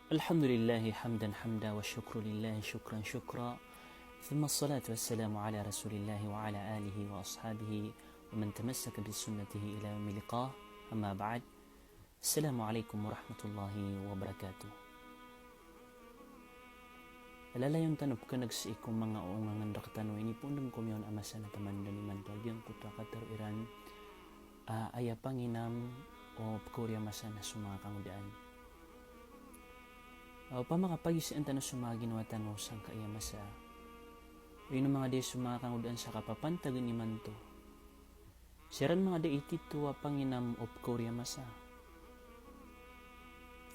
الحمد لله حمدا حمدا والشكر لله شكرا شكرا ثم الصلاة والسلام على رسول الله وعلى آله وأصحابه ومن تمسك بسنته إلى يوم اللقاء. أما بعد، السلام عليكم ورحمة الله وبركاته. Alalayon tanop ka nagsiikom mga uungangan rakatano ini pundang kumyon amasa na tamandan ni mantogyang kutwa kataruiran aya panginam o pkurya masa na sumakangudaan. Pamakapagisian tanong sumaginawa tanong sang kaiyamasa. Yun mga day sumakangudaan sa kapapantagan ni manto. Siran mga day itito panginam o pkurya masa.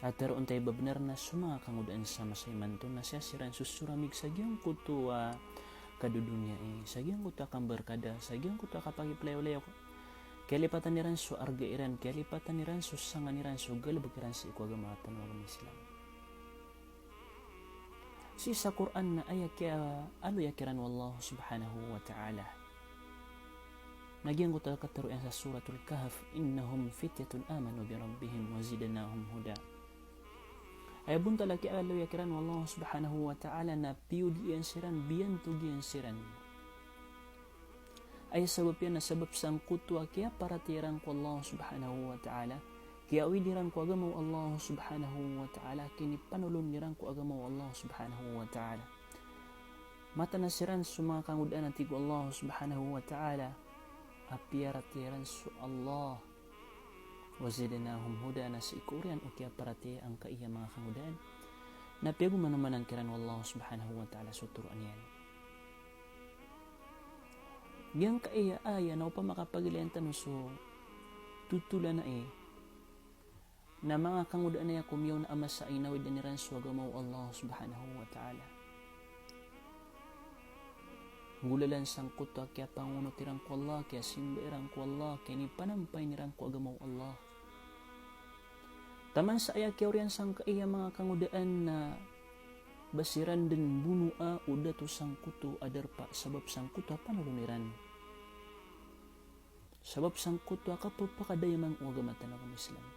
At taroon tayo babnar na sumakangudaan sa masay manto na siya siran susuramig sa giyang kutuwa kadudunya sa giyang kutuwa kang barkada, sa giyang kutuwa kapagiplayo-layo. Kalipatan niran so argairan, kalipatan niran so sanganiran so galabagiran sa ikwagamatan ng Islam. Si sa Quran na ayak kaya yakiran wallahu subhanahu wa ta'ala. Nagyang kutuwa kataruyan sa suratul Kahf, innahum fityatun amanu bi rabbihim wa zidanahum huda. Ay bunta laki yakiran wallahu subhanahu wa ta'ala na piyudian siran biyan tugian siran. Ay sabab yan na sabab sang kutwa kaya para tirang ko Allah subhanahu wa ta'ala. Kaya widiran ko agamaw Allah subhanahu wa ta'ala. Kini panulun niran ko agamaw Allah subhanahu wa ta'ala. Mata nasiran sumakangudaan natin ko Allah subhanahu wa ta'ala. Apiyaratiran su Allah. Wazidanahum huda na si ikurian o kaya parati ang kaiya mga kangudaan. Napiyago manuman ang kiran Allah subhanahu wa ta'ala suturuan yan. Giyang kaiya aya na upang makapagilian tanong so tutula na na mga kangudaan na yakumiyaw na ama sa inawid na niran so agamaw Allah subhanahu wa ta'ala. Gulalan sang kutwa kaya panguno tirang ko Allah, kaya simbairang ko Allah, kaya ni panampay nirang ko agamaw Allah. Taman sa aya kaya oriyan sang kaiya mga kangudaan na basiran din bunua uda to sang kuto adar pa sabab sang kutwa panuluniran. Sabab sang kutwa kapapakadayamang uagamatan ng Islam.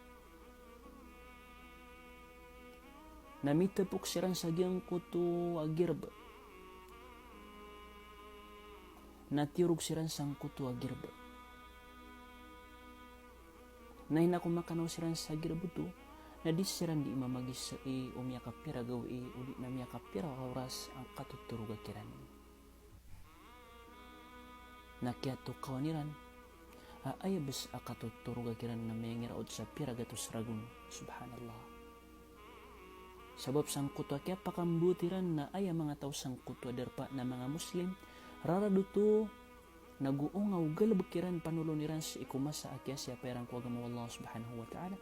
Namitapok siran sa giyang kuto agirba. Natirog siran sang kuto agirba. Nahin ako makanaw siran sa agirba to, na di siran di mamagis sa umiyakapira gawi uli na miyakapira oras ang katuturog akiran. Nakiato kawaniran, ayabas akatuturog akiran na may ngiraod sa piragatos ragun, subhanallah. Sabab sang kutwa kaya pakambutiran na ay mga tao sang kutwa derpa na mga Muslim raraduto naguungaw galabakiran panuluniran sa ikumasa akya siya perang kuwagam Allah subhanahu wa ta'ala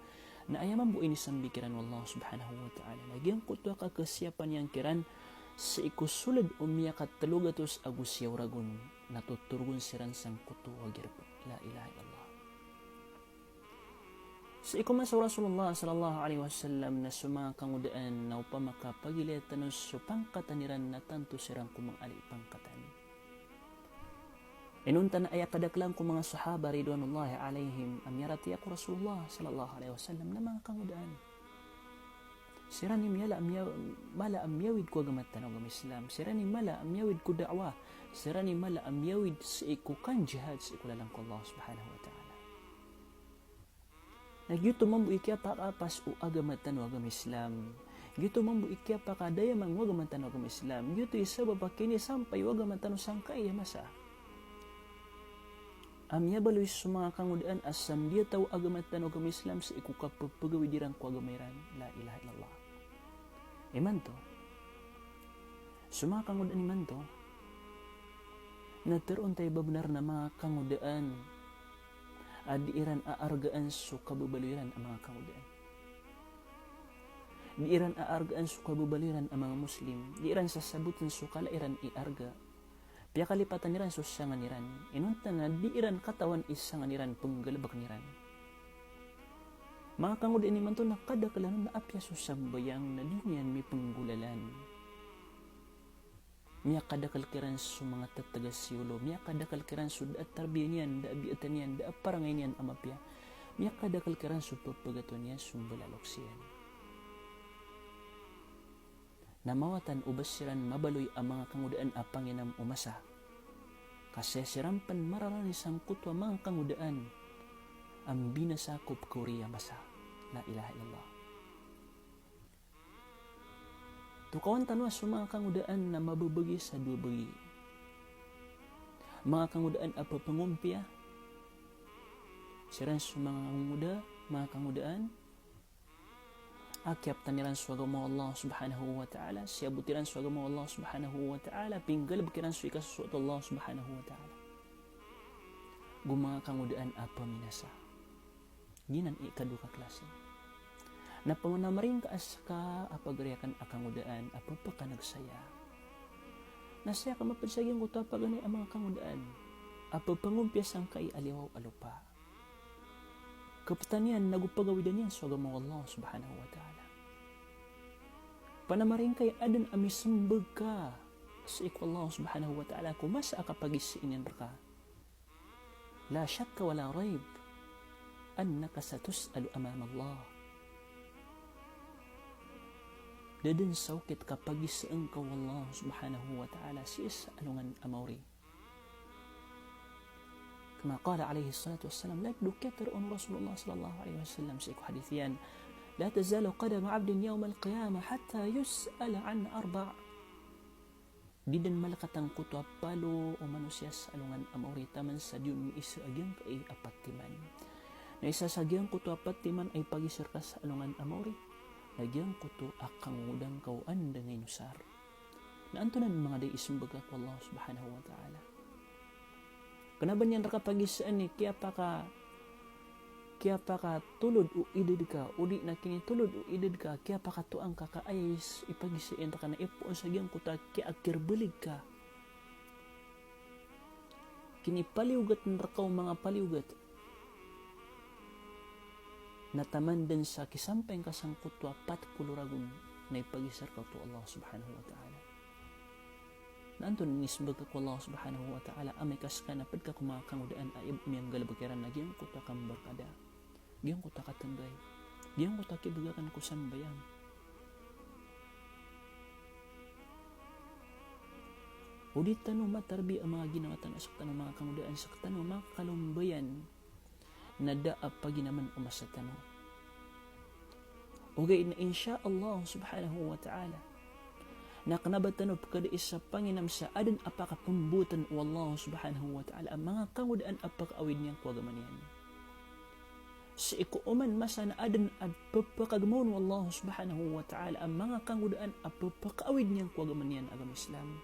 na ayaman buin isang bikiran Allah subhanahu wa ta'ala nagyang kutwa ka kasiyapan yang kiran sa ikusulad umiyakat talugatos agusyaw ragun natuturgun siran sang kutwa girpa la ilaha illallah. Sa ikumasa Rasulullah sallallahu alaihi wasallam na sumakangudaan na upang makapagilitan ng supangkataniran na tanto sirang kumang alipangkatan. Inunta na aya kadaklang ko mga sahaba ridwanullahi alaihim amyarati ako Rasulullah sallallahu alaihi wasallam na mga kangudaan. Sirani mala amyawid ko agamatan ng Islam. Sirani mala amyawid ko da'wa. Sirani mala amyawid sa ikukan jihad sa ikulalang ko Allah subhanahu wa ta'ala. Nagyuto mambu ikya pakapas o agamatan ng agam Islam. Gyuto mambu ikya pakadaya mang agamatan ng agam Islam. Gyuto isa babakini sampay agamatan ng sangkay masa. Amya baloy mga kangudaan asam dia tahu agamatan ng agam Islam sa ikukapagpagawidiran ko agamairan. La ilaha illallah. Iman to. Mga kangudaan iman to. Nataroon tayo babnar na mga kangudaan diiran aargaan so kababaliran ang mga kangudaan. Diiran aargaan so kababaliran ang mga Muslim. Diiran sasabutan so kalairan iarga. Piya kalipatan niran so sanganiran. Inunta na diiran katawan isanganiran penggalabak niran. Mga kangudaan ni man to nakadakalan na apya so sambayang na di niyan may penggulalan. Miya kadakal kiran su mga tatagas siyulo. Miya kadakal kiran su daat tarbiyan yan, daat biatan yan, daat parangay yan amapya. Miya kadakal kiran su papagaton yan, sumbalalok siyan. namawatan ubasiran mabaloy ang mga kangudaan a Panginam umasa. Kasi sirampan mararani sang kutwa mga kangudaan ang binasakop Korea masa. La ilaha illallah. Tukawan tanwa sa mga kangudaan na mabubagi sa dubagi. Mga kangudaan a papangumpia. Siran sa mga kangudaan akyap taniran sa agama Allah subhanahu wa ta'ala, siya butiran sa agama Allah subhanahu wa ta'ala, pinggalab kiran sa ikasuot Allah subhanahu wa ta'ala. Gumanga kangudaan apa minasa. Ginan ikaduka klase. Na pamanamaring kaas ka apagariakan akangudaan, apa pa ka nagsaya. Nasaya ka mapadsagyan ko to apagani ang mga kangudaan, apa pangumpias ang kay aliwaw alupa. Kapitanian nagupagawidan yan sa agama Allah subhanahu wa ta'ala. Panamaring kay adan amisambag ka sa iku Allah subhanahu wa ta'ala kung masa akapagisiinin ka. La syakka wala raib annaka satus'alu amam Allah. Dadan sawkit kapagisiin ka Allah subhanahu wa ta'ala siya sa alungan amawri. كما قال عليه الصلاة والسلام لا يكثر أن رسول الله صلى الله عليه وسلم سيكو حديثيان لا تزال قدم عبد يوم القيامة حتى يسأل عن 4. Didan malakatang kutwa palo o manusia sa alungan amawri taman sa diyon isa agyang kay apatiman. Na isa sa agyang kutwa apatiman ay pagisir ka sa alungan amawri. Nagyang kuto akang udang kauan dangay nusar. Naantunan mga day isumbaga ko Allah subhanahu wa ta'ala. Kanaban yan rakapagisaan ni kaya pa ka tulod o idid ka udi na kini tulod o idid ka kaya pa ka tuang ka kaayos ipagisiin ta ka na ipo sa giyang kuta kaya akirbulig ka kini paliugat ng rakaw mga paliugat natamandan sa kisampeng kasang kutwa 40 ragun na ipagisar ka to Allah subhanahu wa ta'ala. Naanto nisbag ko Allah subhanahu wa ta'ala amay kaska na pagka kumakangudaan ayab miyang galabakiran na giyang kuta kang barkada giyang kuta katanggay giyang kuta kibugakan ko sambayan udit tanong matarbi ang mga ginangatan asaktan ng mga kangudaan saktan ng mga kalumbayan na daap paginaman umasa tanong ugay na insya Allah subhanahu wa ta'ala na kanabatanop kada isa Panginam sa adan apaka pambutan o Allah subhanahu wa ta'ala ang mga kangudaan apakaawid niyang kuwagaman yan. Sa ikuuman masa na adan at papakagmon o Allah subhanahu wa ta'ala ang mga kangudaan apakaawid niyang kuwagaman yan agam Islam.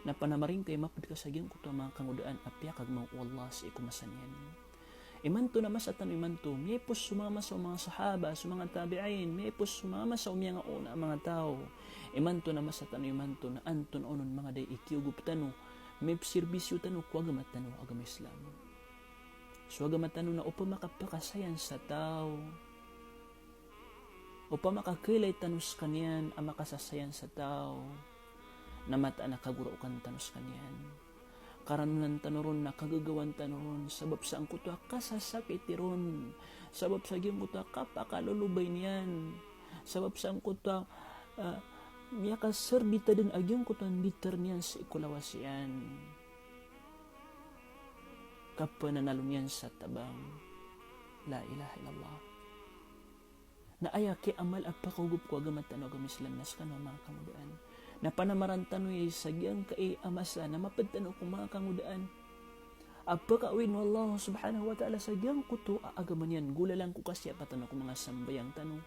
Na panamaring kay mapadkasagyan ko ito mga kangudaan apyakagmon o Allah sa ikumasan yan. Imanto na masatan imanto, may pos sumama sa mga sahaba, sa mga tabi'ain, may pos sumama sa umiyang una ang mga tao. Imanto na masatan imanto na anton onon mga day ikiugup tano, may serbisyo tano kuwagamat tano agam Islam. So agamat tano na upa makapakasayan sa tao, upa makakilay tanos kanyan ang makasasayan sa tao, na mata na kagurukan tanos kanyan. Karanunan tanuron na kagagawan tanuron sabab sa ang kutwa kasasakit tiron sabab sa giyong kutwa kapakalulubay niyan sabab sa ang kutwa niya kaserdita din agyong kutwa bitter niyan sa ikulawas yan kapananalo niyan sa tabang la ilaha illallah na ayaki amal at pakugup ko agamat tanong agam Islam nas ka na mga kamudaan na panamaran tanoy sa giyang kay amasa na mapadtano kung mga kangudaan apakaawin mo Allah subhanahu wa ta'ala sa giyang kuto aagaman yan gula lang ko kasi patano kung mga sambayang tanong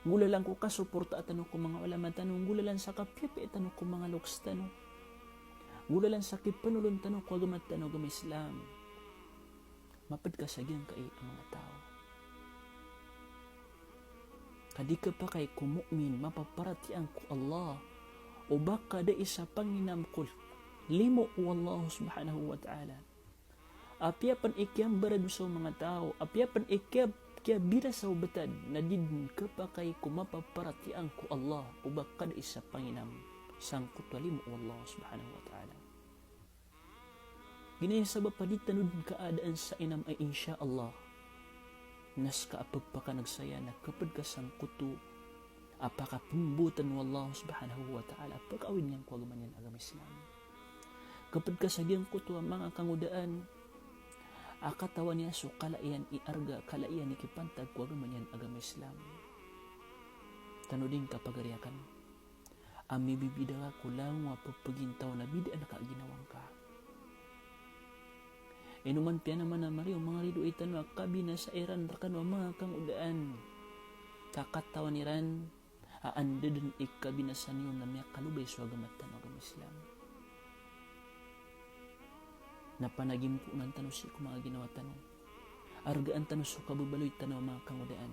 gula lang ko kasuporta at tanong kung mga ulama tanong gula lang sa kapipi at tanong kung mga loks tanong gula lang sa kipanulon tanong kung agamat tanong agam Islam mapad ka sa giyang kay ang mga tao kadi ka pa kay kumu'min mapaparatian ko Allah o baka da isa Panginam ko limo o Allah subhanahu wa ta'ala apyapan ikyang barado sa mga tao apyapan kya bira sa ubatad na din ka pa kay kumapaparatian ko Allah o baka da isa Panginam sang kutwa limo o Allah subhanahu wa ta'ala ginaya sabab paditanod kaadaan sa inam ay insya Allah nas kaapag pa ka nagsaya na kapag kasang kuto apakah pembuatan wallahu subhanahu wa ta'ala pagawin yang ko agama yan agama Islam kapag kasagyang ko to mga kangudaan akatawan niya so kalaian iarga kalaian ikipantag ko agama yan agama Islam tanuding kapagariakan ami bibida ka kulang wapapagintaw na bida na kaginawang ka inuman piya naman na Mario mga rido itan wakabi na sa iran rakan mga kangudaan kakatawa ni ran aanda dun ikabinasan yun na may kalubay sa agamatan agama Islam na panagim po ng tanong si mga ginawa tanong argaan tanong so kabubaloy tanong mga kangudaan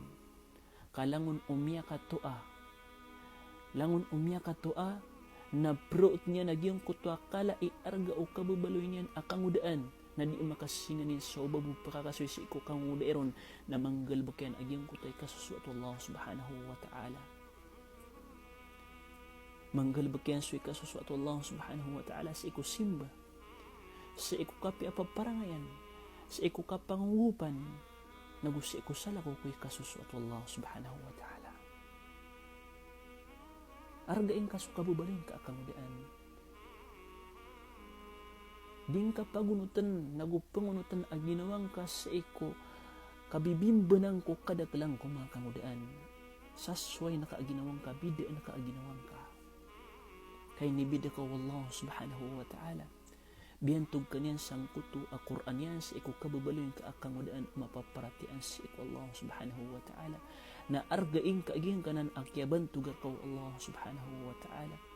kalangon umiya ka toa langon umiya ka toa na proot niya nagyong kutwa kala iarga o kabubaloy niyan akangudaan na di makasinanin sa ubabu pakakasuisi ko kangudaeron na manggalbakyan agyong kutay kasusuat Allah subhanahu wa ta'ala manggalbakyan suy kasusuat Allah subhanahu wa ta'ala sa ikusimba sa ikukapi apaparangayan sa ikukapangupan nagusi ko sala ko kuy kasusuat Allah subhanahu wa ta'ala argain kasukabubalin ka akangudaan ding kapagunutan nagupangunutan ang ginawang ka sa iko kabibimbanang ko kadaklang ko mga kangudaan sasway na kaaginawang ka bida na kaaginawang ka kay nibida ka wallahu subhanahu wa ta'ala biyantog kanyan sang kuto a Quran yan sa iko kababaloyin ka akangudaan mapaparatian sa iko Allah subhanahu wa ta'ala na argaing kaaging kanan akyaban tugar ka Allah subhanahu wa ta'ala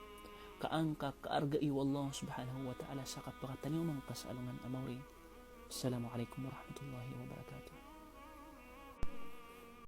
kaangka kaargai wallahu subhanahu wa ta'ala sa kapakataniw mga kasalungan amawri. Assalamualaikum warahmatullahi wabarakatuh.